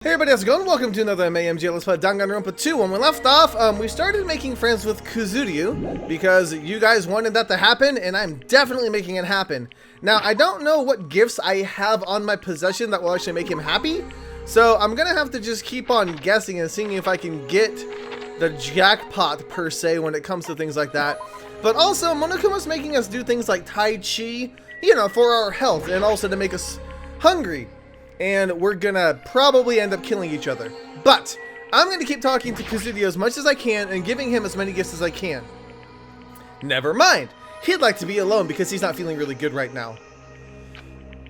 Hey everybody, how's it going? Welcome to another MAMG. Let's play Danganronpa 2. When we left off, we started making friends with Kuzuryu because you guys wanted that to happen, and I'm definitely making it happen. Now, I don't know what gifts I have on my possession that will actually make him happy, so I'm gonna have to just keep on guessing and seeing if I can get the jackpot, per se, when it comes to things like that. But also, Monokuma's making us do things like Tai Chi, you know, for our health, and also to make us hungry. And we're gonna probably end up killing each other. But I'm gonna keep talking to Kuzuryu as much as I can and giving him as many gifts as I can. Never mind. He'd like to be alone because he's not feeling really good right now.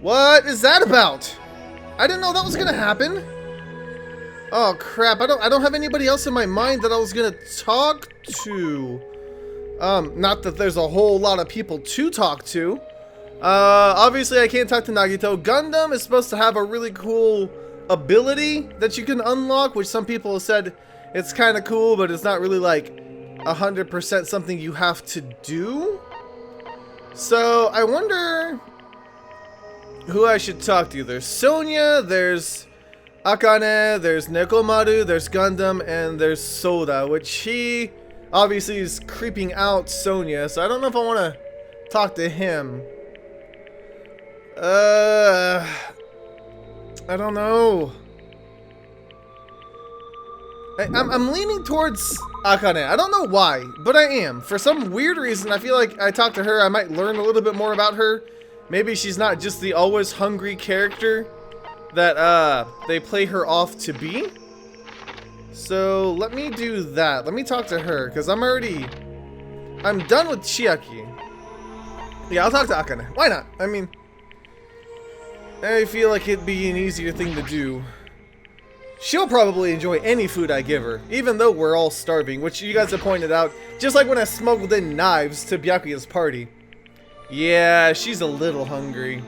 What is that about? I didn't know that was gonna happen. Oh crap, I don't have anybody else in my mind that I was gonna talk to. Not that there's a whole lot of people to talk to. Obviously I can't talk to Nagito. Gundam is supposed to have a really cool ability that you can unlock, which some people have said it's kind of cool, but it's not really like 100% something you have to do. So I wonder who I should talk to. There's Sonia, there's Akane, there's Nekomaru, there's Gundam, and there's Soda, which he obviously is creeping out Sonia, so I don't know if I want to talk to him. I don't know. I'm leaning towards Akane. I don't know why, but I am. For some weird reason, I feel like I talk to her, I might learn a little bit more about her. Maybe she's not just the always hungry character that they play her off to be. So let me do that. Let me talk to her, because I'm done with Chiaki. Yeah, I'll talk to Akane. Why not? I mean, I feel like it'd be an easier thing to do. She'll probably enjoy any food I give her, even though we're all starving, which you guys have pointed out, just like when I smuggled in knives to Byakuya's party. Yeah, she's a little hungry.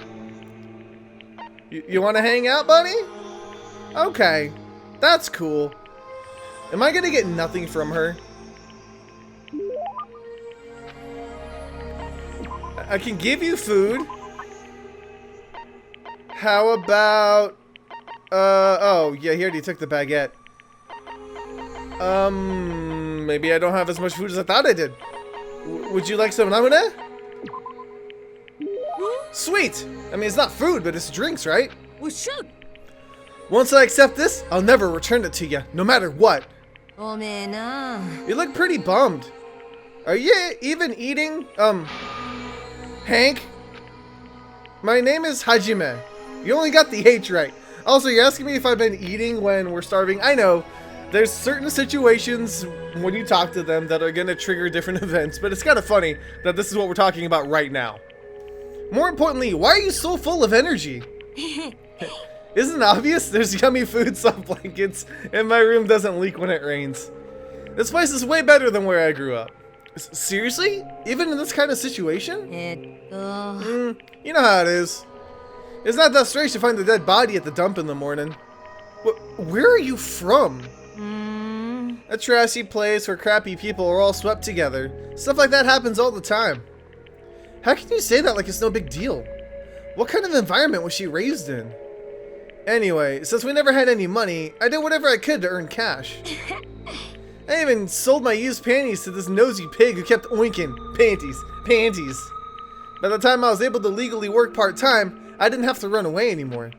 You want to hang out, buddy? Okay, that's cool. Am I gonna get nothing from her? I can give you food. How about, oh, yeah, he already took the baguette. Maybe I don't have as much food as I thought I did. Would you like some ramen? Sweet! I mean, it's not food, but it's drinks, right? Well, shoot! Once I accept this, I'll never return it to you, no matter what. Oh, man, You look pretty bummed. Are you even eating, Hank? My name is Hajime. You only got the H right. Also, you're asking me if I've been eating when we're starving. I know, there's certain situations when you talk to them that are gonna trigger different events, but it's kind of funny that this is what we're talking about right now. More importantly, why are you so full of energy? Isn't it obvious? There's yummy food, soft blankets, and my room doesn't leak when it rains. This place is way better than where I grew up. Seriously? Even in this kind of situation? You know how it is. It's not that strange to find the dead body at the dump in the morning. Where are you from? A trashy place where crappy people are all swept together. Stuff like that happens all the time. How can you say that like it's no big deal? What kind of environment was she raised in? Anyway, since we never had any money, I did whatever I could to earn cash. I even sold my used panties to this nosy pig who kept oinking. Panties. By the time I was able to legally work part-time, I didn't have to run away anymore.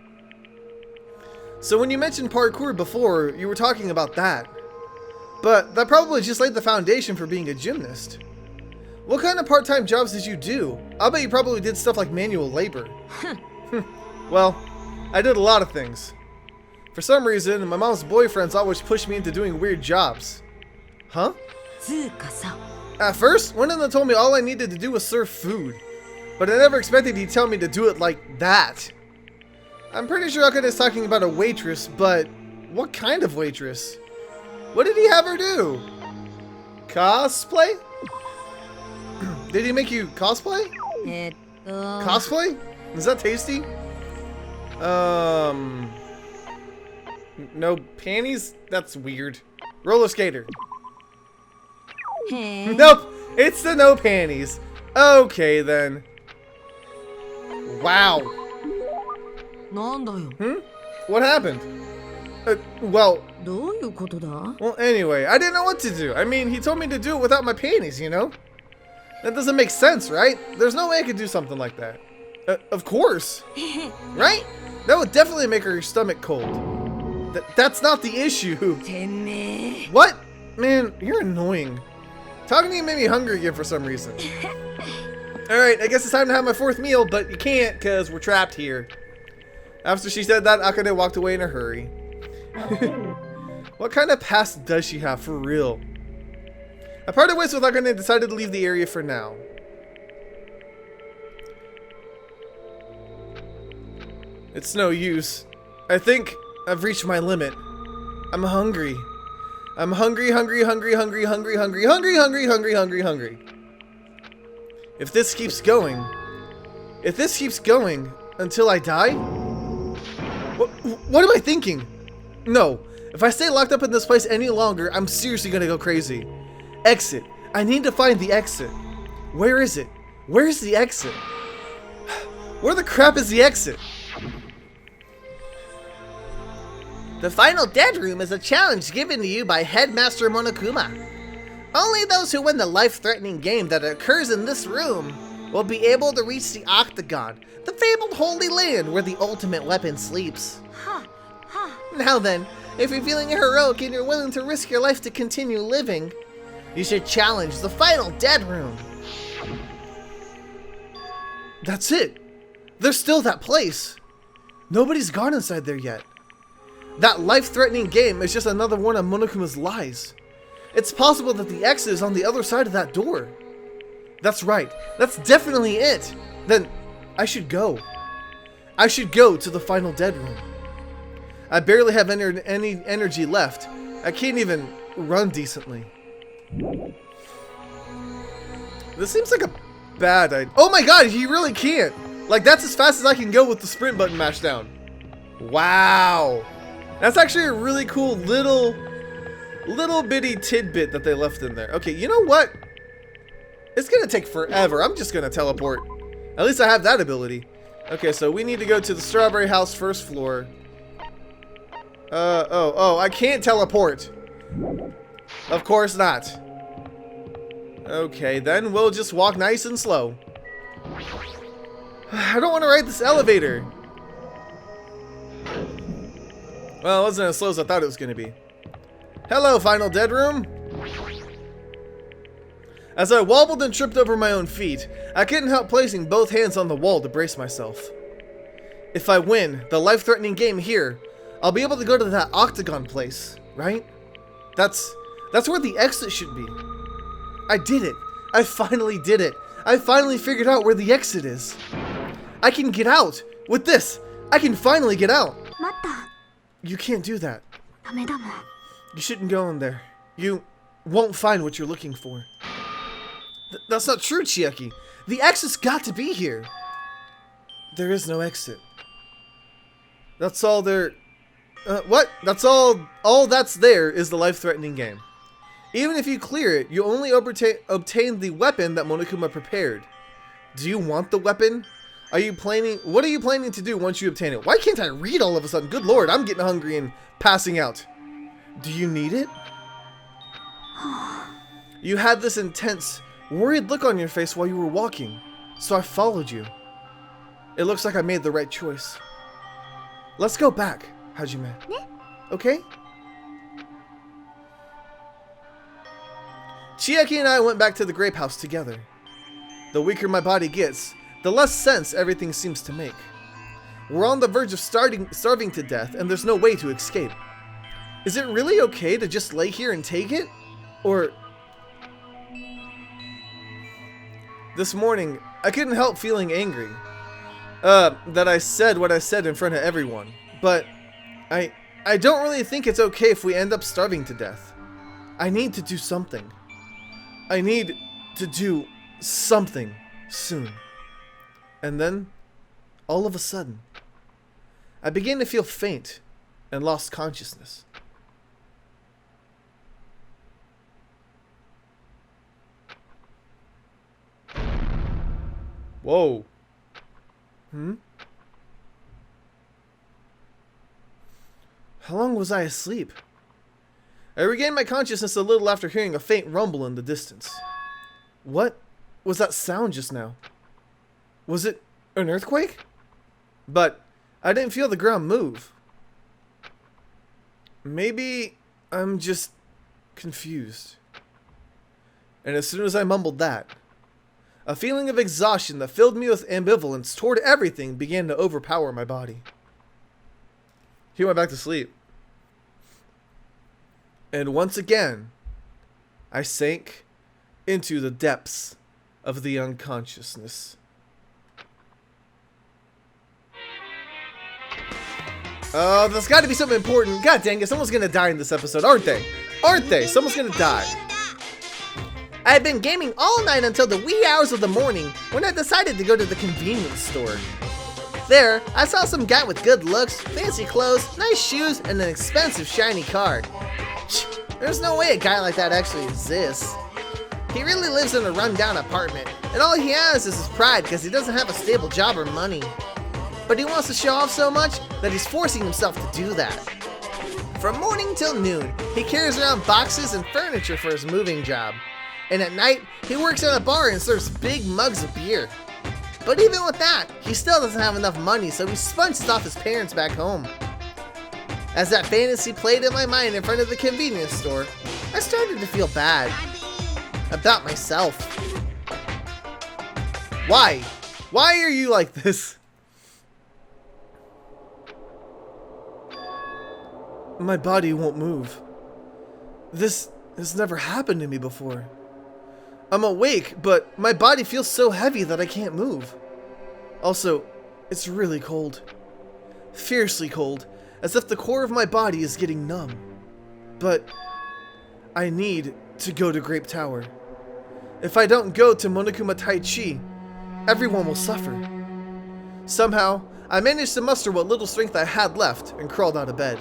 So when you mentioned parkour before, you were talking about that. But that probably just laid the foundation for being a gymnast. What kind of part-time jobs did you do? I'll bet you probably did stuff like manual labor. Well, I did a lot of things. For some reason, my mom's boyfriends always pushed me into doing weird jobs. Huh? At first, one of them told me all I needed to do was serve food. But I never expected he'd tell me to do it like that. I'm pretty sure Akane is talking about a waitress, but what kind of waitress? What did he have her do? Cosplay? Did he make you cosplay? Cosplay? Is that tasty? No panties? That's weird. Roller skater. Nope, it's the no panties. Okay then. Wow. What happened? Well, どういうことだ well, anyway, I didn't know what to do. I mean, he told me to do it without my panties, you know? That doesn't make sense, right? There's no way I could do something like that. Of course. Right? That would definitely make her stomach cold. That's not the issue. てめえ What? Man, you're annoying. Talking to you made me hungry again for some reason. Alright, I guess it's time to have my fourth meal, but you can't because we're trapped here. After she said that, Akane walked away in a hurry. What kind of past does she have, for real? I parted ways with Akane and decided to leave the area for now. It's no use. I think I've reached my limit. I'm hungry. I'm hungry. If this keeps going until I die, what am I thinking? No, if I stay locked up in this place any longer, I'm seriously gonna go crazy. Exit. I need to find the exit. Where is it? Where's the exit? Where the crap is the exit? The final dead room is a challenge given to you by Headmaster Monokuma. Only those who win the life-threatening game that occurs in this room will be able to reach the Octagon, the fabled Holy Land where the ultimate weapon sleeps. Now then, if you're feeling heroic and you're willing to risk your life to continue living, you should challenge the final dead room. That's it. There's still that place. Nobody's gone inside there yet. That life-threatening game is just another one of Monokuma's lies. It's possible that the exit is on the other side of that door. That's right. That's definitely it. Then I should go. I should go to the final dead room. I barely have any energy left. I can't even run decently. This seems like a bad idea. Oh my god, he really can't. Like, that's as fast as I can go with the sprint button mashed down. Wow. That's actually a really cool little bitty tidbit that they left in there. Okay, you know what? It's gonna take forever. I'm just gonna teleport. At least I have that ability. Okay, so we need to go to the Strawberry House first floor. Oh, I can't teleport. Of course not. Okay, then we'll just walk nice and slow. I don't want to ride this elevator. Well, it wasn't as slow as I thought it was going to be. Hello, final dead room. As I wobbled and tripped over my own feet, I couldn't help placing both hands on the wall to brace myself. If I win the life-threatening game here, I'll be able to go to that Octagon place, right? That's where the exit should be. I did it. I finally did it. I finally figured out where the exit is. I can get out. With this, I can finally get out. You can't do that. You shouldn't go in there. You won't find what you're looking for. That's not true, Chiaki. The exit's got to be here. There is no exit. That's all there... what? That's all that's there is the life-threatening game. Even if you clear it, you only obtain the weapon that Monokuma prepared. Do you want the weapon? What are you planning to do once you obtain it? Why can't I read all of a sudden? Good lord, I'm getting hungry and passing out. Do you need it? You had this intense, worried look on your face while you were walking, so I followed you. It looks like I made the right choice. Let's go back, Hajime. Okay? Chiaki and I went back to the grape house together. The weaker my body gets, the less sense everything seems to make. We're on the verge of starving to death, and there's no way to escape. Is it really okay to just lay here and take it? Or... This morning, I couldn't help feeling angry. That I said what I said in front of everyone. But I don't really think it's okay if we end up starving to death. I need to do something. I need to do something soon. And then, all of a sudden, I began to feel faint and lost consciousness. Whoa. How long was I asleep? I regained my consciousness a little after hearing a faint rumble in the distance. What was that sound just now? Was it an earthquake? But I didn't feel the ground move. Maybe I'm just confused. And as soon as I mumbled that, a feeling of exhaustion that filled me with ambivalence toward everything began to overpower my body. He went back to sleep. And once again, I sank into the depths of the unconsciousness. Oh, there's got to be something important. God dang it, someone's gonna die in this episode, aren't they? Aren't they? Someone's gonna die. I had been gaming all night until the wee hours of the morning when I decided to go to the convenience store. There, I saw some guy with good looks, fancy clothes, nice shoes, and an expensive shiny car. There's no way a guy like that actually exists. He really lives in a rundown apartment, and all he has is his pride because he doesn't have a stable job or money. But he wants to show off so much that he's forcing himself to do that. From morning till noon, he carries around boxes and furniture for his moving job. And at night, he works at a bar and serves big mugs of beer. But even with that, he still doesn't have enough money, so he sponges off his parents back home. As that fantasy played in my mind in front of the convenience store, I started to feel bad about myself. Why? Why are you like this? My body won't move. This has never happened to me before. I'm awake, but my body feels so heavy that I can't move. Also, it's really cold. Fiercely cold, as if the core of my body is getting numb. But I need to go to Grape Tower. If I don't go to Monokuma Taichi, everyone will suffer. Somehow, I managed to muster what little strength I had left and crawled out of bed.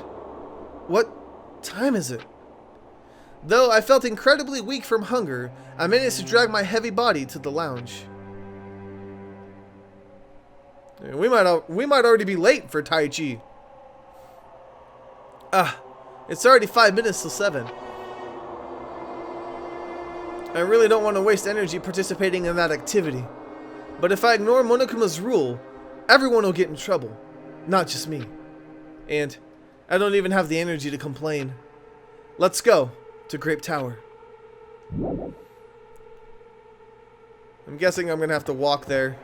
What time is it? Though I felt incredibly weak from hunger, I managed to drag my heavy body to the lounge. We might already be late for Tai Chi. It's already 5 minutes till 7. I really don't want to waste energy participating in that activity. But if I ignore Monokuma's rule, everyone will get in trouble, not just me. And I don't even have the energy to complain. Let's go to Grape Tower. I'm guessing I'm gonna have to walk there.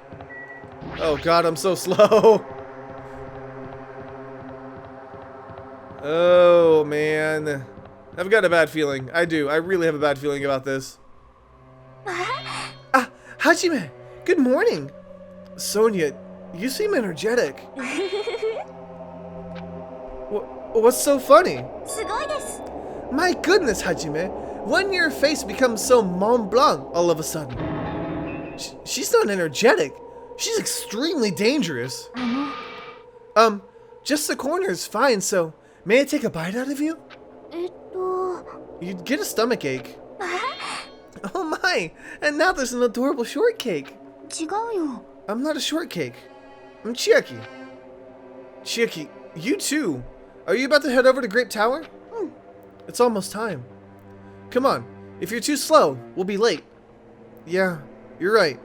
Oh god, I'm so slow. Oh man. I've got a bad feeling. I do. I really have a bad feeling about this. Hajime! Good morning! Sonia, you seem energetic. What's so funny? My goodness, Hajime! When your face becomes so Mont Blanc all of a sudden? She's not energetic. She's extremely dangerous. Just the corner is fine, so may I take a bite out of you? You'd get a stomach ache. Oh my! And now there's an adorable shortcake. I'm not a shortcake. I'm Chiaki. Chiaki, you too. Are you about to head over to Grape Tower? It's almost time. Come on. If you're too slow, we'll be late. Yeah, you're right.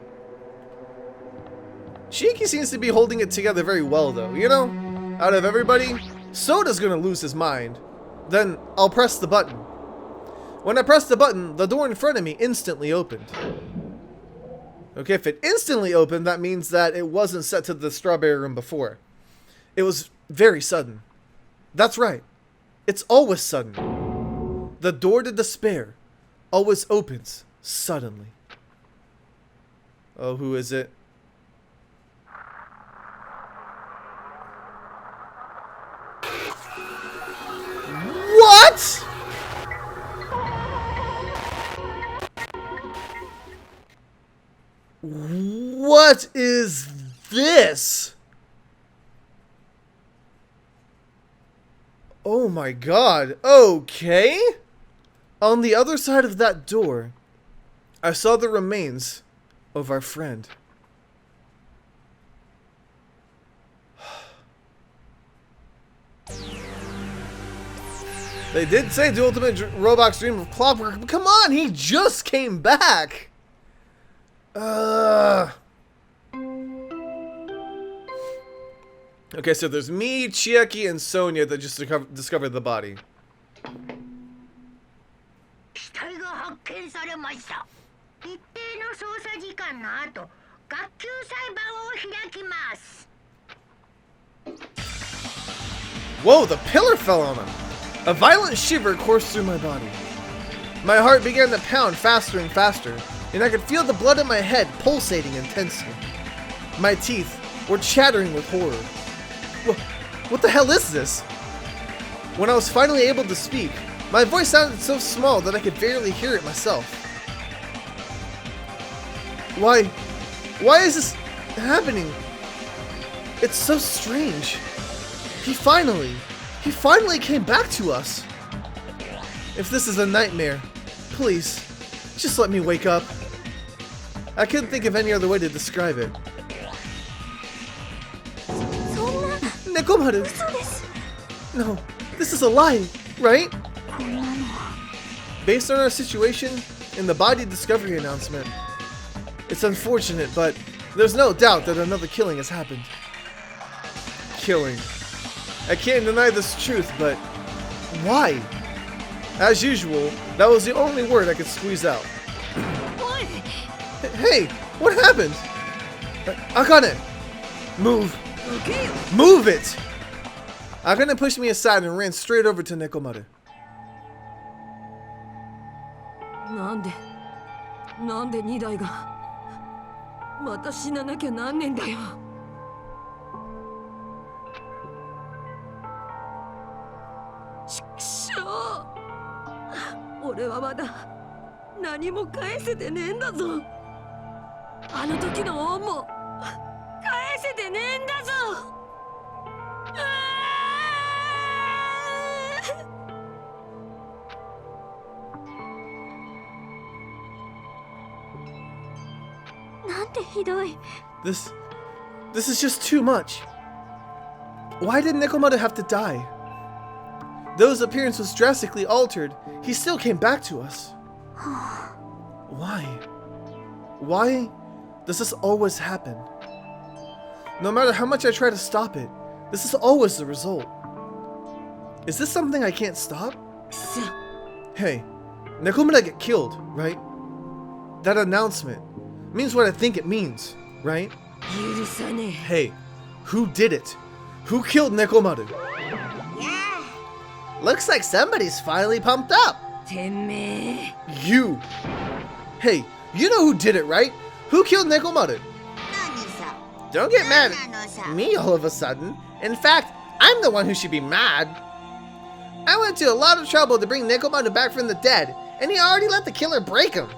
Chiaki seems to be holding it together very well though. You know, out of everybody, Soda's gonna lose his mind. Then I'll press the button. When I pressed the button, the door in front of me instantly opened. Okay, if it instantly opened, that means that it wasn't set to the strawberry room before. It was very sudden. That's right. It's always sudden. The door to despair always opens suddenly. Oh, who is it? What? What is this? Oh my god. Okay. On the other side of that door, I saw the remains of our friend. They did say the ultimate robot's dream of clockwork, but come on, he just came back. Okay, so there's me, Chiaki, and Sonia that just discovered the body. 死体が発見されました。一定の捜査時間の後、学級裁判を開きます。 Whoa, the pillar fell on him. A violent shiver coursed through my body. My heart began to pound faster and faster, and I could feel the blood in my head pulsating intensely. My teeth were chattering with horror. What the hell is this? When I was finally able to speak, my voice sounded so small that I could barely hear it myself. Why is this happening? It's so strange. He finally came back to us. If this is a nightmare, please, just let me wake up. I couldn't think of any other way to describe it. Nekomaru! No, this is a lie, right? Based on our situation in the body discovery announcement, it's unfortunate, but there's no doubt that another killing has happened. Killing. I can't deny this truth, but why? As usual, that was the only word I could squeeze out. Hey, what happened? Akane! Move! Move it! Akane pushed me aside and ran straight over to Nekomaru. なんで2台がまた死ななきゃなんねんだよ。ちくしょう。俺はまだ何も返せてねえんだぞ。あの時の恩も返せてねえんだぞ。This is just too much. Why did Nekomaru have to die? Though his appearance was drastically altered, he still came back to us. Why? Why does this always happen? No matter how much I try to stop it, this is always the result. Is this something I can't stop? Hey, Nekomura get killed, right? That announcement means what I think it means, right? Hey, who did it? Who killed Nekomaru? Yeah. Looks like somebody's finally pumped up. You. Hey, you know who did it, right? Who killed Nekomaru? Don't get mad at me all of a sudden. In fact, I'm the one who should be mad. I went to a lot of trouble to bring Nekomaru back from the dead, and he already let the killer break him.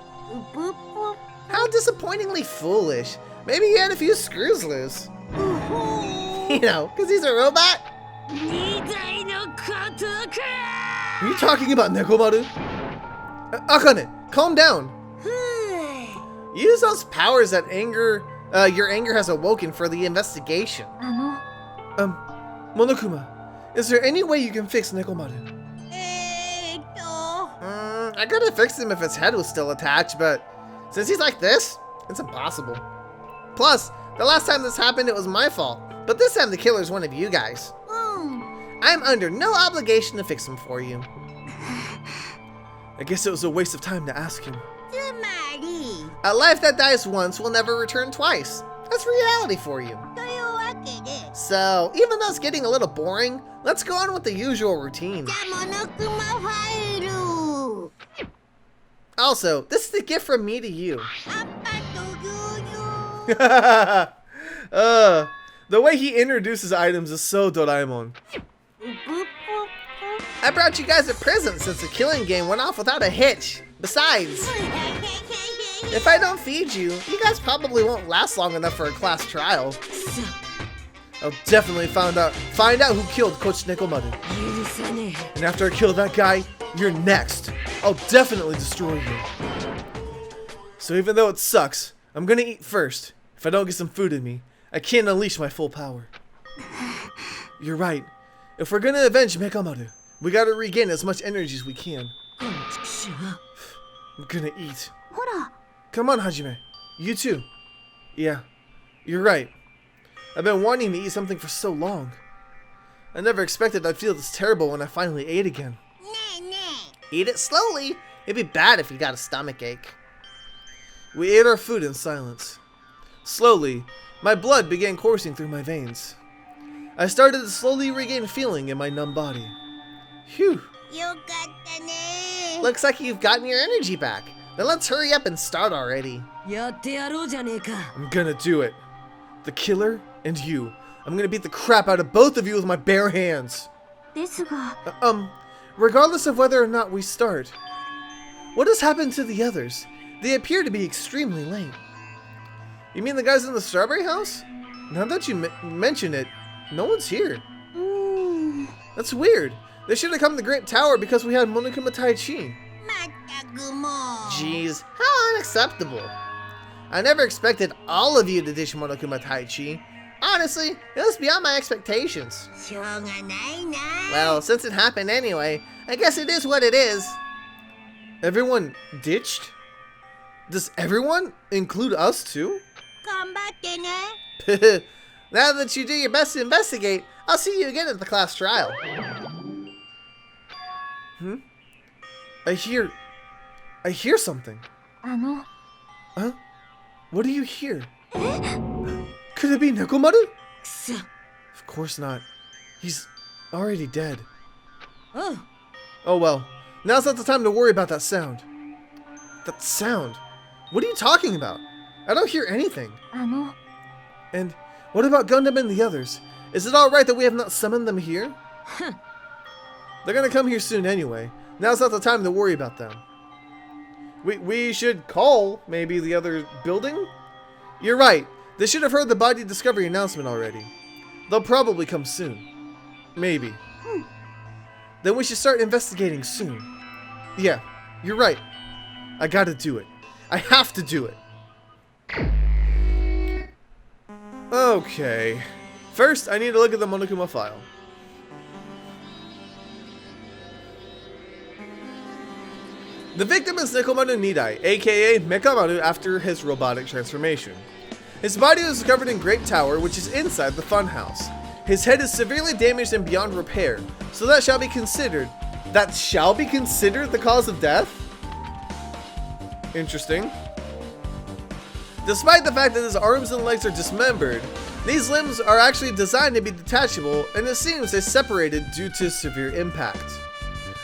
How disappointingly foolish. Maybe he had a few screws loose. You know, because he's a robot. Are you talking about Nekomaru? Akane, calm down. Use those powers that your anger has awoken for the investigation. Monokuma, is there any way you can fix Nekomaru? I could have fixed him if his head was still attached, but since he's like this, it's impossible. Plus, the last time this happened, it was my fault. But this time the killer's one of you guys. I'm under no obligation to fix him for you. I guess it was a waste of time to ask him. A life that dies once will never return twice. That's reality for you. So, even though it's getting a little boring, let's go on with the usual routine. Also, this is a gift from me to you. The way he introduces items is so Doraemon. I brought you guys a present since the killing game went off without a hitch. Besides, if I don't feed you, you guys probably won't last long enough for a class trial. I'll definitely find out who killed Coach Nekomaru. And after I kill that guy, you're next. I'll definitely destroy you. So even though it sucks, I'm gonna eat first. If I don't get some food in me, I can't unleash my full power. You're right. If we're gonna avenge Nekomaru, We gotta regain as much energy as we can. この畜生 I'm gonna eat. ほら Come on, Hajime. You too. Yeah, you're right. I've been wanting to eat something for so long. I never expected I'd feel this terrible when I finally ate again. ねえね Eat it slowly. It'd be bad if you got a stomach ache. We ate our food in silence. Slowly, my blood began coursing through my veins. I started to slowly regain feeling in my numb body. Phew. えよかったね Looks like you've gotten your energy back. Then let's hurry up and start already. やってやろうじゃねえか I'm gonna do it. The killer and you. I'm gonna beat the crap out of both of you with my bare hands. ですが Regardless of whether or not we start, what has happened to the others? They appear to be extremely late. You mean the guys in the strawberry house? Now that you mention it, no one's here. うーん That's weird. They should have come to the Great Tower because we had Monokuma Taichi. まったくもう Jeez, how unacceptable. I never expected all of you to ditch Monokuma Taichi. Honestly, it was beyond my expectations. しょうがないな Well, since it happened anyway, I guess it is what it is. Everyone ditched? Does everyone include us too? 頑張ってね Now that you do your best to investigate, I'll see you again at the class trial. I hear something. あの Huh? What do you hear? Could it be Nekomaru? くそ Of course not. He's already dead. おう Oh well. Now's not the time to worry about that sound. That sound? What are you talking about? I don't hear anything. あの And what about Gundam and the others? Is it alright that we have not summoned them here? They're gonna come here soon anyway. Now's not the time to worry about them. We should call, maybe, the other building? You're right. They should have heard the body discovery announcement already. They'll probably come soon. Maybe. Then we should start investigating soon. Yeah, you're right. I gotta do it. I have to do it. Okay. First, I need to look at the Monokuma file. The victim is Nekomaru Nidai, aka Mekamaru after his robotic transformation. His body was discovered in Great Tower, which is inside the Funhouse. His head is severely damaged and beyond repair, so that shall be considered the cause of death? Interesting. Despite the fact that his arms and legs are dismembered, these limbs are actually designed to be detachable, and it seems they separated due to severe impact.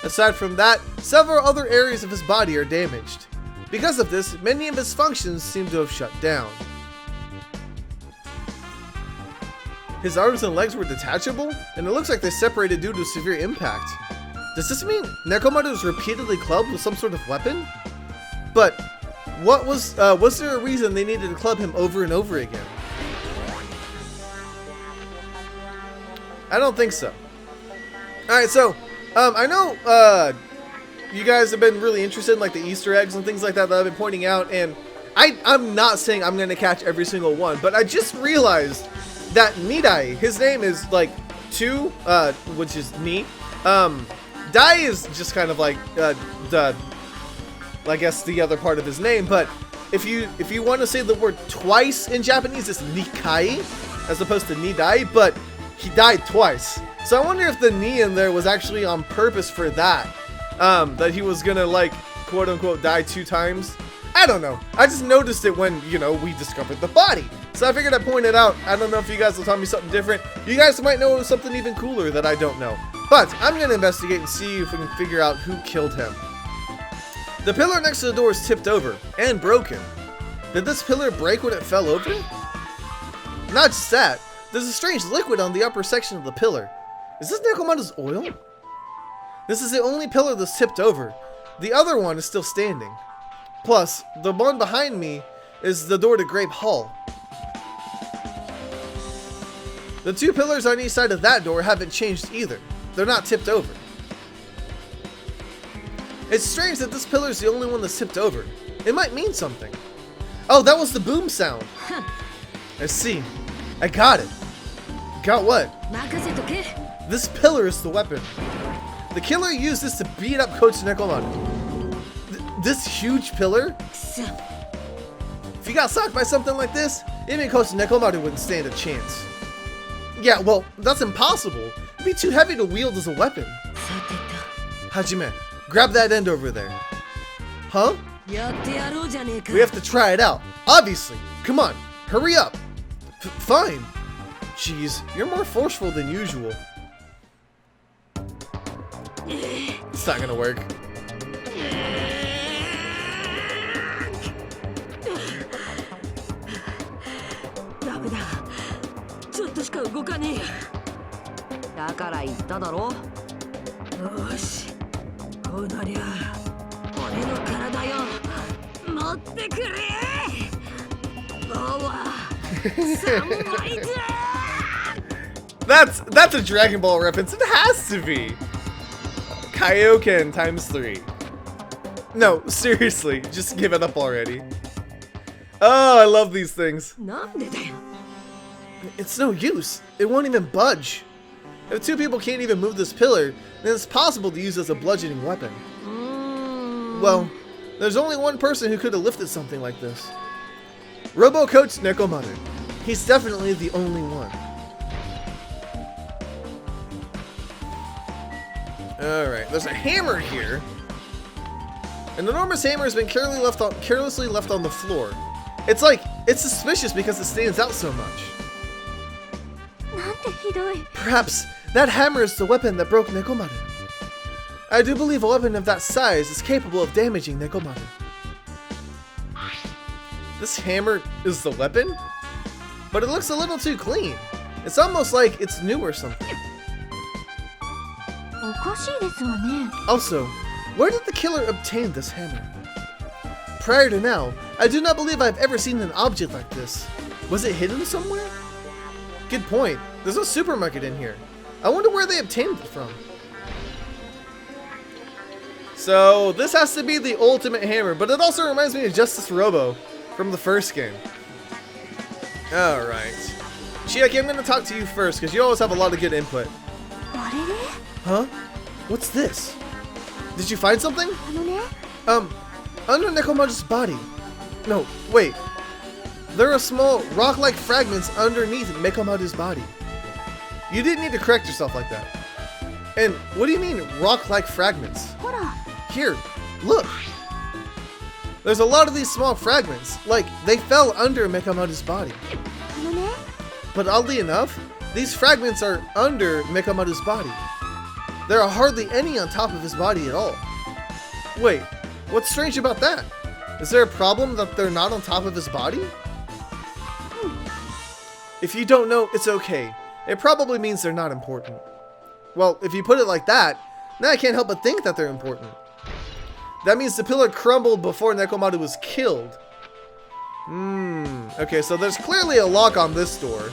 Aside from that, several other areas of his body are damaged. Because of this, many of his functions seem to have shut down. His arms and legs were detachable, and it looks like they separated due to severe impact. Does this mean Nekomaru was repeatedly clubbed with some sort of weapon? But was there a reason they needed to club him over and over again? I don't think so. Alright, so I know you guys have been really interested in like the Easter eggs and things like that I've been pointing out, and I'm not saying I'm gonna catch every single one, but I just realized that Nidai, his name is like two, which is Ni. Dai is just kind of like I guess the other part of his name, but if you want to say the word twice in Japanese, it's Nikai as opposed to Nidai, but he died twice. So I wonder if the Ni in there was actually on purpose for that. That he was gonna like quote unquote die 2 times. I don't know. I just noticed it when, you know, we discovered the body. So I figured I'd point it out. I don't know if you guys will tell me something different. You guys might know something even cooler that I don't know. But I'm gonna investigate and see if we can figure out who killed him. The pillar next to the door is tipped over and broken. Did this pillar break when it fell over? Not just that. There's a strange liquid on the upper section of the pillar. Is this Nekomaru's oil? This is the only pillar that's tipped over. The other one is still standing. Plus, the one behind me is the door to Grape Hall. The 2 pillars on each side of that door haven't changed either. They're not tipped over. It's strange that this pillar is the only one that's tipped over. It might mean something. Oh, that was the boom sound. I see. I got it. Got what? 任せとけ This pillar is the weapon. The killer used this to beat up Coach Nekomaru. This huge pillar? くそ If you got socked by something like this, even Coach Nekomaru wouldn't stand a chance. Yeah, well, that's impossible. It'd be too heavy to wield as a weapon. さて Hajime, grab that end over there. Huh? とやってやろうじゃねえか We have to try it out. Obviously. Come on, hurry up. Fine. Jeez, you're more forceful than usual. It's not gonna work. ダメだちょっとしか動かねえだから言っただろよしこうなりゃ俺の体よ持ってくれパワー3倍だ That's a Dragon Ball reference. It has to be. Kaioken times 3. No, seriously, just give it up already. Oh, I love these things. なんでだよ It's no use. It won't even budge. If two people can't even move this pillar, then it's possible to use it as a bludgeoning weapon. Well, there's only one person who could have lifted something like this. Robo Coach Nekomaru. He's definitely the only one. Alright, there's a hammer here. An enormous hammer has been carelessly left on the floor. It's suspicious because it stands out so much. なんてひどい。 Perhaps that hammer is the weapon that broke Nekomaru. I do believe a weapon of that size is capable of damaging Nekomaru. This hammer is the weapon? But it looks a little too clean. It's almost like it's new or something. おかしいですわね。 Also, where did the killer obtain this hammer? Prior to now, I do not believe I've ever seen an object like this. Was it hidden somewhere? Good point. There's a supermarket in here. I wonder where they obtained it from. So, this has to be the ultimate hammer, but it also reminds me of Justice Robo from the first game. Alright. Chiaki, I'm going to talk to you first, because you always have a lot of good input. あれれ Huh? What's this? Did you find something? あのね、 Under Nekomaru's body. No, wait. There are small rock-like fragments underneath Nekomaru's body. You didn't need to correct yourself like that. And what do you mean, rock-like fragments? ほら、 Here, look. There's a lot of these small fragments, like they fell under Nekomaru's body. あのね、 But oddly enough, these fragments are under Nekomaru's body. There are hardly any on top of his body at all. Wait, what's strange about that? Is there a problem that they're not on top of his body? If you don't know, it's okay. It probably means they're not important. Well, if you put it like that, then I can't help but think that they're important. That means the pillar crumbled before Nekomaru was killed. Okay, so there's clearly a lock on this door.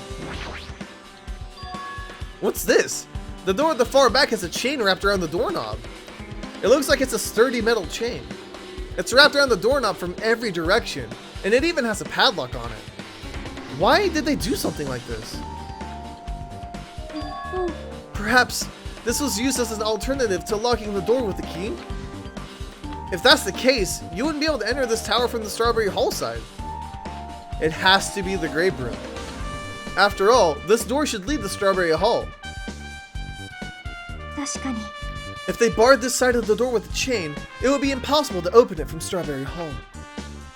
What's this? The door at the far back has a chain wrapped around the doorknob. It looks like it's a sturdy metal chain. It's wrapped around the doorknob from every direction, and it even has a padlock on it. Why did they do something like this? えっと、 Perhaps this was used as an alternative to locking the door with the key? If that's the case, you wouldn't be able to enter this tower from the Strawberry Hall side. It has to be the Grape Room. After all, this door should lead to Strawberry Hall. 確かに。 If they barred this side of the door with a chain, it would be impossible to open it from Strawberry Hall.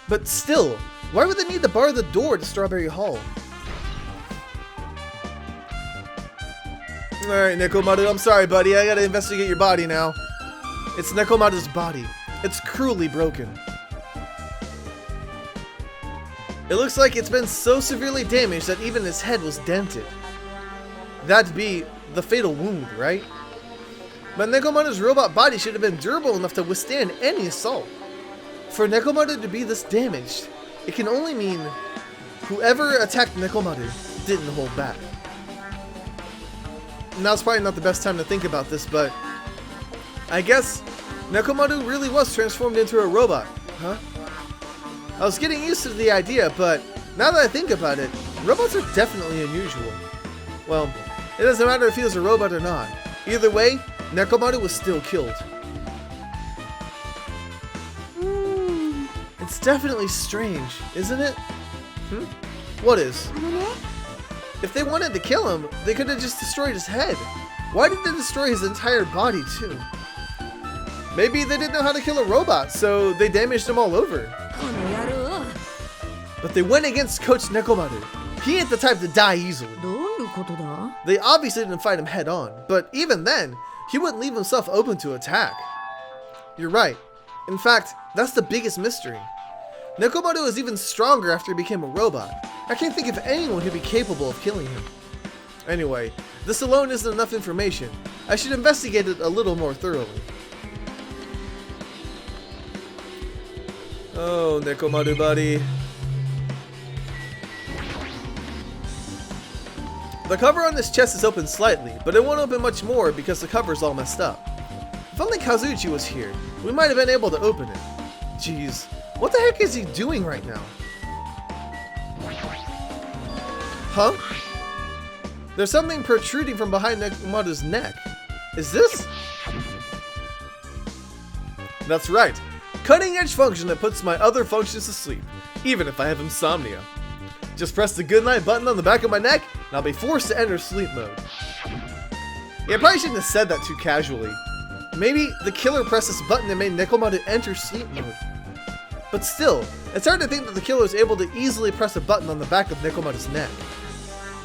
But still, why would they need to bar the door to Strawberry Hall? Alright, Nekomaru, I'm sorry, buddy. I gotta investigate your body now. It's Nekomaru's body. It's cruelly broken. It looks like it's been so severely damaged that even his head was dented. That'd be the fatal wound, right? But Nekomaru's robot body should have been durable enough to withstand any assault. For Nekomaru to be this damaged, it can only mean whoever attacked Nekomaru didn't hold back. Now's probably not the best time to think about this, but I guess Nekomaru really was transformed into a robot, huh? I was getting used to the idea, but now that I think about it, robots are definitely unusual. Well, it doesn't matter if he was a robot or not. Either way, Nekomaru was still killed. It's definitely strange, isn't it? What is? If they wanted to kill him, they could have just destroyed his head. Why did they destroy his entire body too? Maybe they didn't know how to kill a robot, so they damaged him all over. But they went against Coach Nekomaru. He ain't the type to die easily. They obviously didn't fight him head on, but even then, he wouldn't leave himself open to attack. You're right. In fact, that's the biggest mystery. Nekomaru is even stronger after he became a robot. I can't think of anyone who'd be capable of killing him. Anyway, this alone isn't enough information. I should investigate it a little more thoroughly. Oh, Nekomaru buddy. The cover on this chest is open slightly, but it won't open much more because the cover's all messed up. If only Kazuchi was here, we might have been able to open it. Jeez, what the heck is he doing right now? Huh? There's something protruding from behind Nekomaru's neck. Is this? That's right. Cutting edge function that puts my other functions to sleep, even if I have insomnia. Just press the goodnight button on the back of my neck, and I'll be forced to enter sleep mode. Yeah, I probably shouldn't have said that too casually. Maybe the killer pressed this button and made Nekomaru enter sleep mode. But still, it's hard to think that the killer is able to easily press a button on the back of Nekomaru's neck.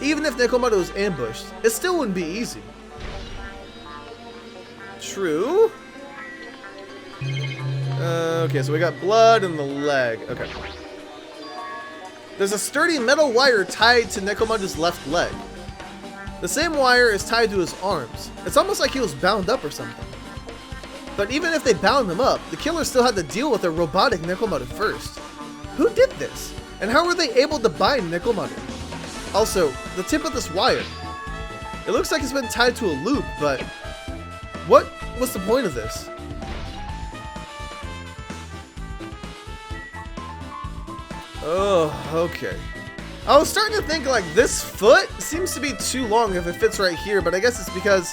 Even if Nekomaru was ambushed, it still wouldn't be easy. True. Okay, so we got blood in the leg. Okay. There's a sturdy metal wire tied to Nekomaru's left leg. The same wire is tied to his arms. It's almost like he was bound up or something. But even if they bound him up, the killer still had to deal with a robotic Nekomaru first. Who did this? And how were they able to bind Nekomaru? Also, the tip of this wire. It looks like it's been tied to a loop, but what was the point of this? Oh, okay. I was starting to think like this foot seems to be too long if it fits right here, but I guess it's because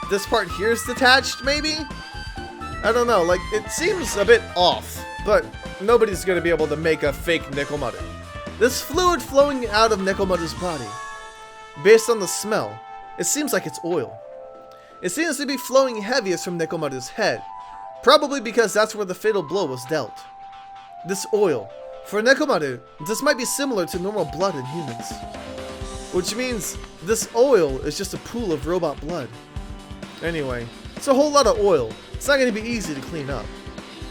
this part here is detached, maybe? I don't know, like it seems a bit off, but nobody's gonna be able to make a fake Nekomaru. This fluid flowing out of Nekomaru's body. Based on the smell, it seems like it's oil. It seems to be flowing heaviest from Nekomaru's head, probably because that's where the fatal blow was dealt. This oil, for Nekomaru, this might be similar to normal blood in humans. Which means this oil is just a pool of robot blood. Anyway, it's a whole lot of oil. It's not going to be easy to clean up.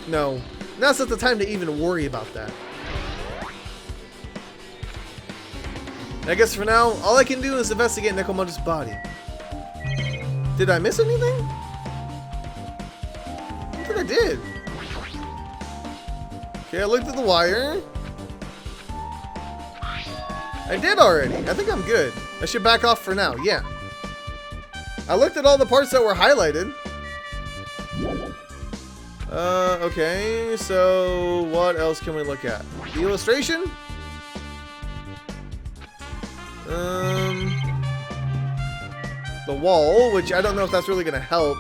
No, now's not the time to even worry about that. I guess for now, all I can do is investigate Nekomaru's body. Did I miss anything? I think I did. Okay, I looked at the wire. I did already. I think I'm good. I should back off for now. Yeah. I looked at all the parts that were highlighted. Okay, so what else can we look at? The illustration? The wall, which I don't know if that's really gonna help.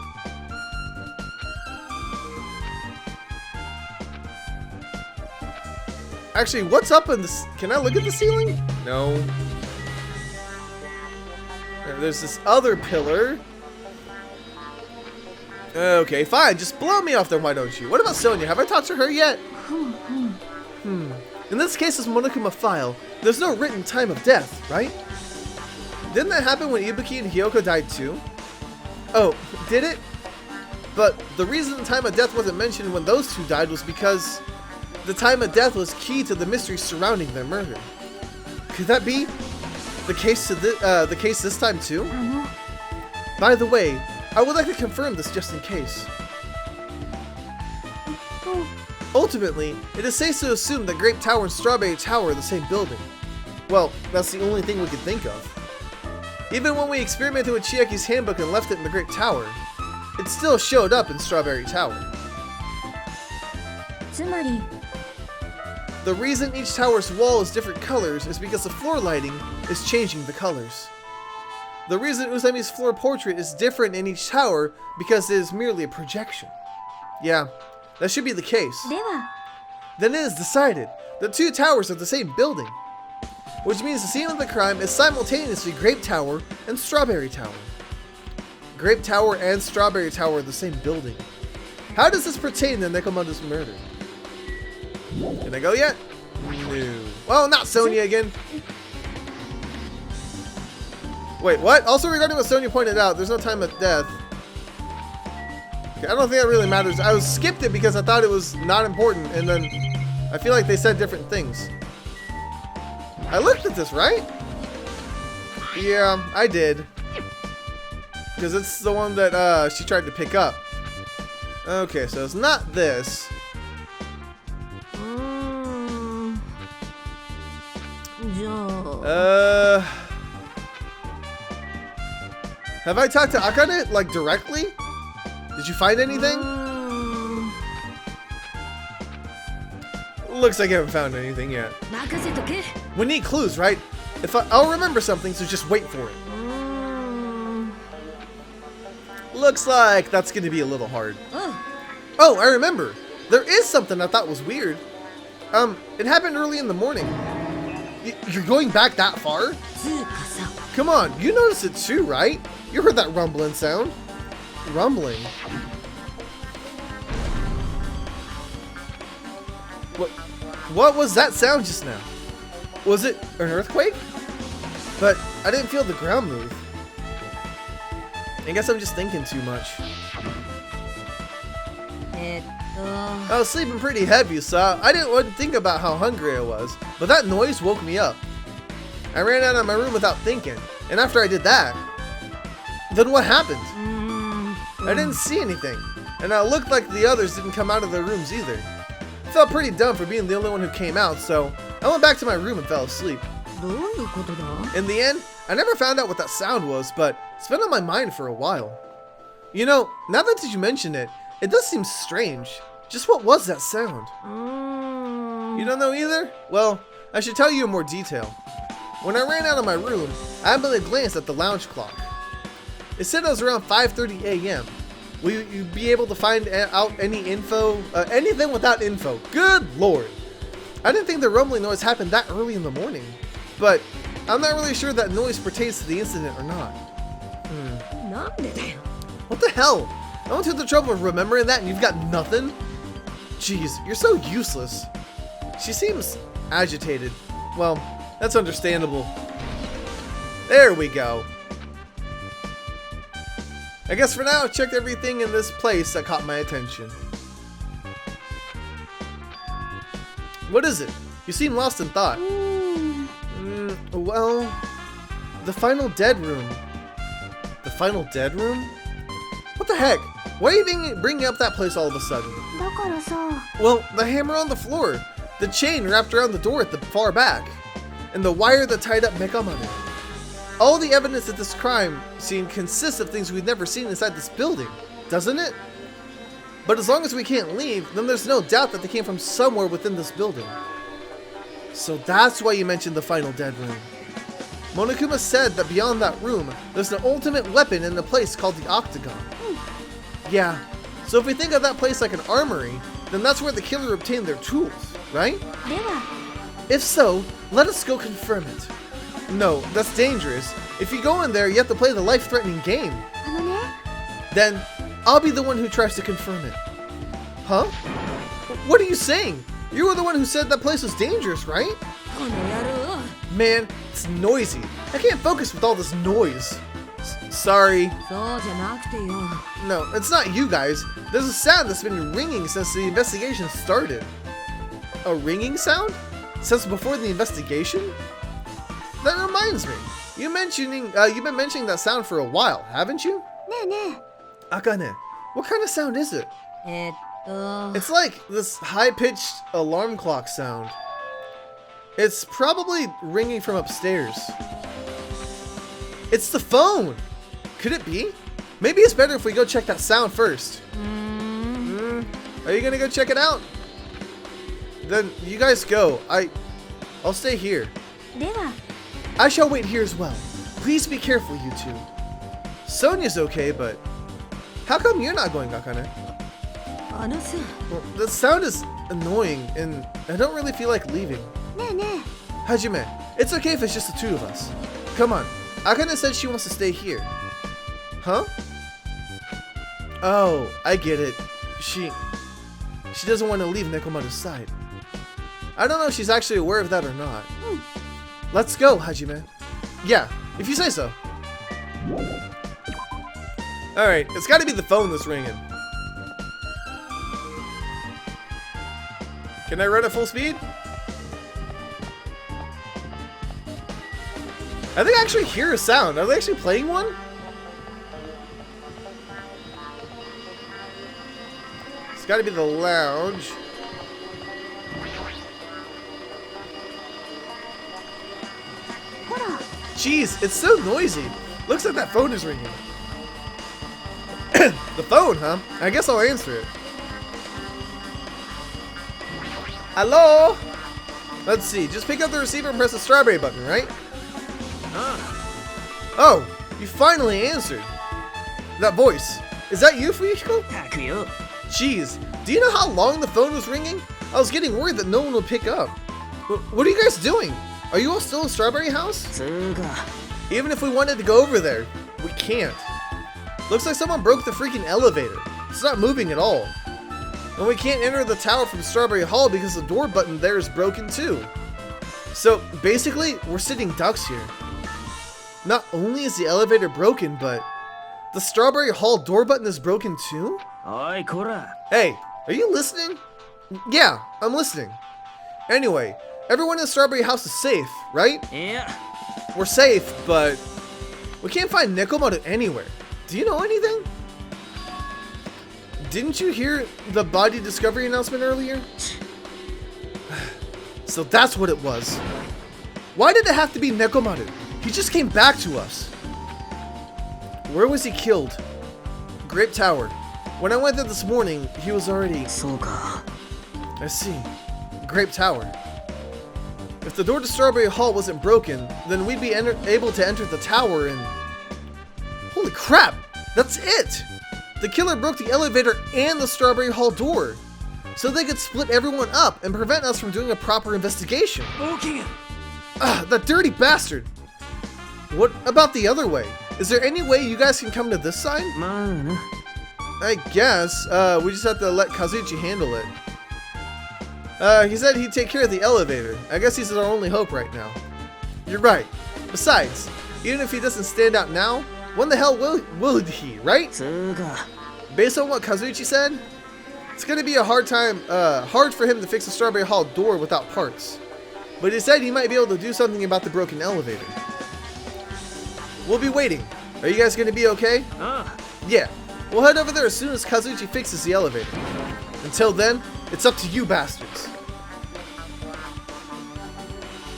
Actually, what's up in this? Can I look at the ceiling? No. There's this other pillar. Okay, fine. Just blow me off there, why don't you? What about Sonia? Have I talked to her yet? In this case, this Monokuma file, there's no written time of death, right? Didn't that happen when Ibuki and Hyoko died too? Oh, did it? But the reason the time of death wasn't mentioned when those two died was because the time of death was key to the mystery surrounding their murder. Could that be the case this time too? By the way, I would like to confirm this just in case. Ultimately, it is safe to assume that Grape Tower and Strawberry Tower are the same building. Well, that's the only thing we could think of. Even when we experimented with Chiaki's handbook and left it in the Grape Tower, it still showed up in Strawberry Tower. The reason each tower's wall is different colors is because the floor lighting is changing the colors. The reason Usami's floor portrait is different in each tower because it is merely a projection. Yeah, that should be the case. では Then it is decided. The two towers are the same building. Which means the scene of the crime is simultaneously Grape Tower and Strawberry Tower. Grape Tower and Strawberry Tower are the same building. How does this pertain to Nekomaru's murder? Can I go yet? No. Well, not Sonia again. Wait, what? Also regarding what Sonia pointed out, there's no time of death. Okay, I don't think that really matters. I skipped it because I thought it was not important, and then I feel like they said different things. I looked at this, right? Yeah, I did. Because it's the one that she tried to pick up. Okay, so it's not this. じゃあ Have I talked to Akane, like, directly? Did you find anything? Looks like I haven't found anything yet. 任せとけ We need clues, right? I'll remember something, so just wait for it. Looks like that's gonna be a little hard. Oh, I remember. There is something I thought was weird. It happened early in the morning. You're going back that far? つうかさ Come on, you noticed it too, right? You heard that rumbling sound. Rumbling? What was that sound just now? Was it an earthquake? But I didn't feel the ground move. I guess I'm just thinking too much. えっと I was sleeping pretty heavy, so I didn't think about how hungry I was, but that noise woke me up. I ran out of my room without thinking, and after I did that, then what happened? I didn't see anything, and I looked like the others didn't come out of their rooms either. I felt pretty dumb for being the only one who came out, so I went back to my room and fell asleep. どういうことだ In the end, I never found out what that sound was, but it's been on my mind for a while. You know, now that you mention it, it does seem strange. Just what was that sound? You don't know either? Well, I should tell you in more detail. When I ran out of my room, I happened to glance at the lounge clock. It said it was around 5:30 a.m. Will you be able to find out any info? Anything without info? Good lord! I didn't think the rumbling noise happened that early in the morning. But I'm not really sure that noise pertains to the incident or not. なんでだよ What the hell? I went through the trouble of remembering that and you've got nothing? Jeez, you're so useless. She seems agitated. Well, that's understandable. There we go. I guess for now, I've checked everything in this place that caught my attention. What is it? You seem lost in thought. Well, the final dead room. The final dead room? What the heck? Why are you bringing up that place all of a sudden? だからさ Well, the hammer on the floor, the chain wrapped around the door at the far back, and the wire that tied up Nekamaru. All the evidence at this crime scene consists of things we've never seen inside this building, doesn't it? But as long as we can't leave, then there's no doubt that they came from somewhere within this building. So that's why you mentioned the final dead room. Monokuma said that beyond that room, there's an ultimate weapon in a place called the Octagon. Yeah, so if we think of that place like an armory, then that's where the killer obtained their tools, right? では If so, let us go confirm it. No, that's dangerous. If you go in there, you have to play the life-threatening game. あのね Then, I'll be the one who tries to confirm it. Huh? What are you saying? You were the one who said that place was dangerous, right? この野郎 Man, it's noisy. I can't focus with all this noise. Sorry. そうじゃなくてよ No, it's not you guys. There's a sound that's been ringing since the investigation started. A ringing sound? Since before the investigation? That reminds me. You've been mentioning that sound for a while, haven't you? ねえねえ Akane, what kind of sound is it? えっと It's like this high-pitched alarm clock sound. It's probably ringing from upstairs. It's the phone! Could it be? Maybe it's better if we go check that sound first. Are you gonna go check it out? Then you guys go. I'll stay here. では I shall wait here as well. Please be careful, you two. Sonya's okay, but how come you're not going, Akane? あのさ、 Well, the sound is annoying, and I don't really feel like leaving. ねえね Hajime, it's okay if it's just the two of us. Come on. Akane said she wants to stay here. Huh? Oh, I get it. She doesn't want to leave Nekomaru's side. I don't know if she's actually aware of that or not. Let's go, Hajime. Yeah, if you say so. Alright, it's gotta be the phone that's ringing. Can I run at full speed? I think I actually hear a sound. Are they actually playing one? It's gotta be the lounge. Jeez, it's so noisy. Looks like that phone is ringing. The phone, huh? I guess I'll answer it. Hello? Let's see. Just pick up the receiver and press the strawberry button, right? Oh, you finally answered. That voice. Is that you, Fuyuhiko? たくよ Jeez, do you know how long the phone was ringing? I was getting worried that no one would pick up. What are you guys doing? Are you all still in Strawberry House? つーか Even if we wanted to go over there, we can't. Looks like someone broke the freaking elevator. It's not moving at all. And we can't enter the tower from Strawberry Hall because the door button there is broken too. So basically, we're sitting ducks here. Not only is the elevator broken, but the Strawberry Hall door button is broken too? おいこら Hey, are you listening? Yeah, I'm listening. Anyway, everyone in the Strawberry House is safe, right? いや We're safe, but we can't find Nekomaru anywhere. Do you know anything? Didn't you hear the body discovery announcement earlier? So that's what it was. Why did it have to be Nekomaru? He just came back to us. Where was he killed? Grape Tower. When I went there this morning, he was already... そうか I see. Grape Tower. If the door to Strawberry Hall wasn't broken, then we'd be able to enter the tower and... Holy crap! That's it! The killer broke the elevator and the Strawberry Hall door, so they could split everyone up and prevent us from doing a proper investigation. 大きい Ah, that dirty bastard! What about the other way? Is there any way you guys can come to this side? まあな I guess. We just have to let Kazuichi handle it. He said he'd take care of the elevator. I guess he's our only hope right now. You're right. Besides, even if he doesn't stand out now, when the hell will he, right? つーか Based on what Kazuichi said, it's gonna be a hard for him to fix the Strawberry Hall door without parts. But he said he might be able to do something about the broken elevator. We'll be waiting. Are you guys gonna be okay? あ Yeah. We'll head over there as soon as Kazuichi fixes the elevator. Until then, it's up to you bastards.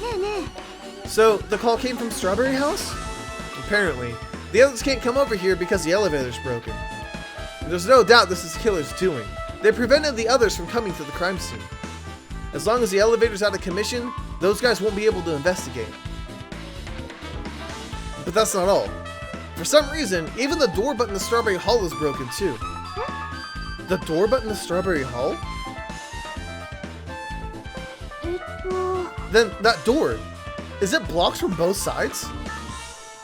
えねえね So, the call came from Strawberry House? Apparently. The others can't come over here because the elevator's broken. There's no doubt this is the killer's doing. They prevented the others from coming to the crime scene. As long as the elevator's out of commission, those guys won't be able to investigate. But that's not all. For some reason, even the door button to Strawberry Hall is broken too. The door button to Strawberry Hall? え Then that door, is it blocked from both sides?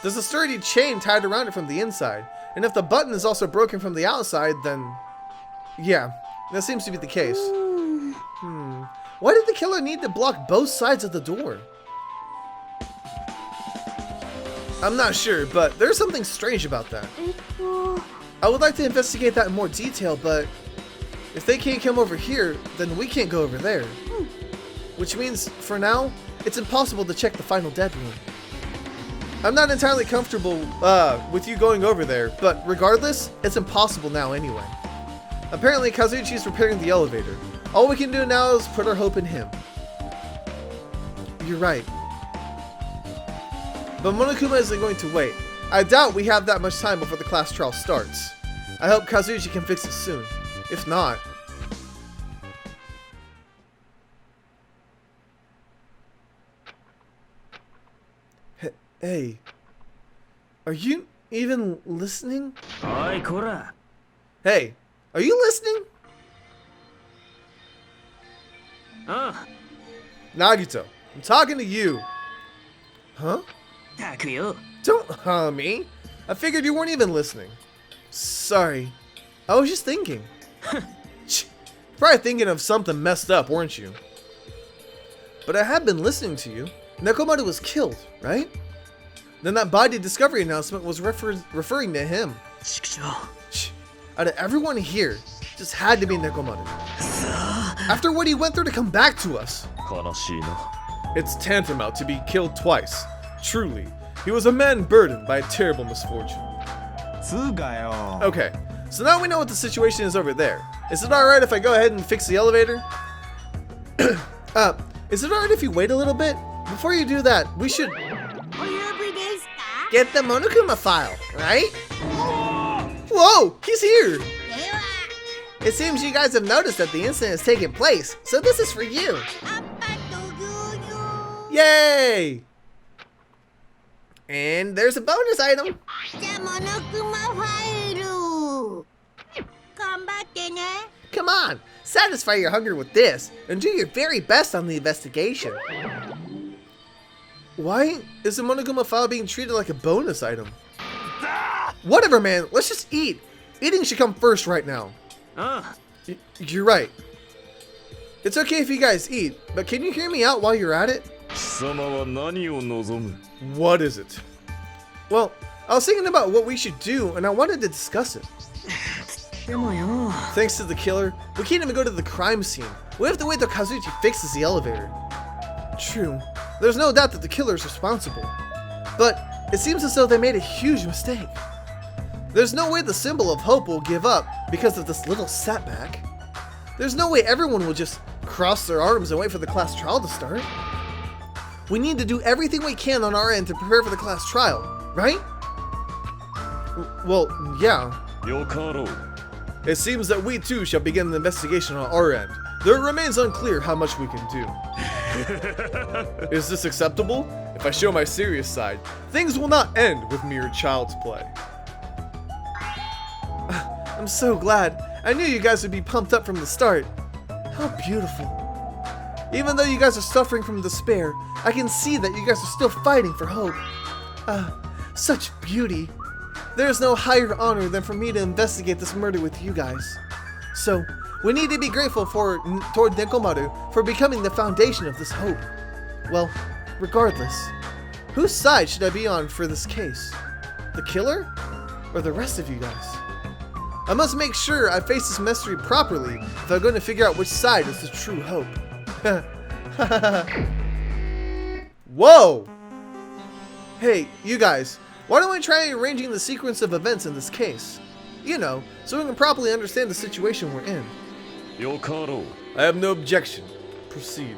There's a sturdy chain tied around it from the inside, and if the button is also broken from the outside, then yeah, that seems to be the case. Why did the killer need to block both sides of the door? I'm not sure, but there's something strange about that. えっと I would like to investigate that in more detail, but if they can't come over here, then we can't go over there. Which means, for now, it's impossible to check the final dead room. I'm not entirely comfortable with you going over there, but regardless, it's impossible now anyway. Apparently, Kazuichi's repairing the elevator. All we can do now is put our hope in him. You're right. But Monokuma isn't going to wait. I doubt we have that much time before the class trial starts. I hope Kazuichi can fix it soon. If not... Hey. Are you even listening? おいこら Hey, are you listening? あ Nagito, I'm talking to you. Huh? たくよ Don't me. I figured you weren't even listening. Sorry. I was just thinking. Probably thinking of something messed up, weren't you? But I have been listening to you. Nekomaru was killed, right? Then that body discovery announcement was referring to him. ちくしょ Out of everyone here, just had to be Nekomaru. After what he went through to come back to us. 悲しいな。 It's tantamount to be killed twice. Truly, he was a man burdened by a terrible misfortune. つうかよ。 Okay, so now we know what the situation is over there. Is it alright if I go ahead and fix the elevator? Is it alright if you wait a little bit? Before you do that, we should お呼びですか？ Get the Monokuma file, right? Whoa! He's here! では It seems you guys have noticed that the incident has taken place, so this is for you. アッパと牛乳。 Yay! And there's a bonus item. じゃあモノクマファイル。頑張ってね。 Come on, satisfy your hunger with this, and do your very best on the investigation. Why is the Monoguma file being treated like a bonus item? Whatever, man. Let's just eat. Eating should come first right now. あ You're right. It's okay if you guys eat, but can you hear me out while you're at it? 貴様は何を望む？ What is it? Well, I was thinking about what we should do, and I wanted to discuss it. でもよ Thanks to the killer, we can't even go to the crime scene. We have to wait till Kazuchi fixes the elevator. True. There's no doubt that the killer is responsible. But it seems as though they made a huge mistake. There's no way the symbol of hope will give up because of this little setback. There's no way everyone will just cross their arms and wait for the class trial to start. We need to do everything we can on our end to prepare for the class trial, right? Well, yeah. よかろう。 It seems that we too shall begin the investigation on our end, though it remains unclear how much we can do. Is this acceptable? If I show my serious side, things will not end with mere child's play. I'm so glad. I knew you guys would be pumped up from the start. How beautiful. Even though you guys are suffering from despair, I can see that you guys are still fighting for hope. Such beauty. There is no higher honor than for me to investigate this murder with you guys. So, we need to be grateful toward Nekomaru for becoming the foundation of this hope. Well, regardless, whose side should I be on for this case? The killer? Or the rest of you guys? I must make sure I face this mystery properly if I'm going to figure out which side is the true hope. Whoa! Hey, you guys, why don't we try arranging the sequence of events in this case? You know, so we can properly understand the situation we're in. よかろう。 I have no objection. Proceed.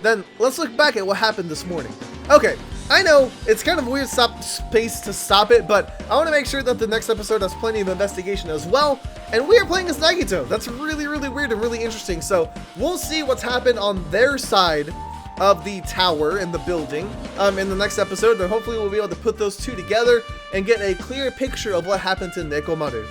Then, let's look back at what happened this morning. Okay, I know, it's kind of a weird space to stop it, but I want to make sure that the next episode has plenty of investigation as well. And we are playing as Nagito. That's really, really weird and really interesting. So, we'll see what's happened on their side of the tower and the building in the next episode, and hopefully we'll be able to put those two together and get a clear picture of what happened to Nekomaru.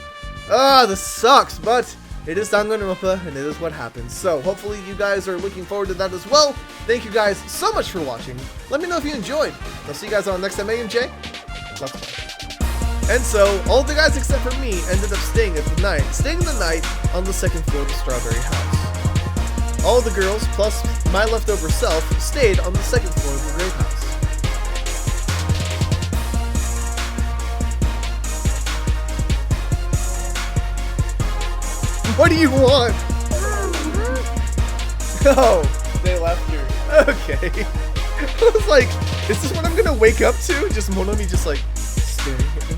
This sucks, but it is Danganronpa, and it is what happens. So hopefully you guys are looking forward to that as well. Thank you guys so much for watching. Let me know if you enjoyed. I'll see you guys on the next MAMJ. Let's play. And so, all the guys except for me ended up staying the night on the second floor of the Strawberry House. All the girls, plus my leftover self, stayed on the second floor of the Grape House. What do you want? Oh, they left her. Okay. I was like, is this what I'm gonna wake up to? Just Monomi just like staring at me.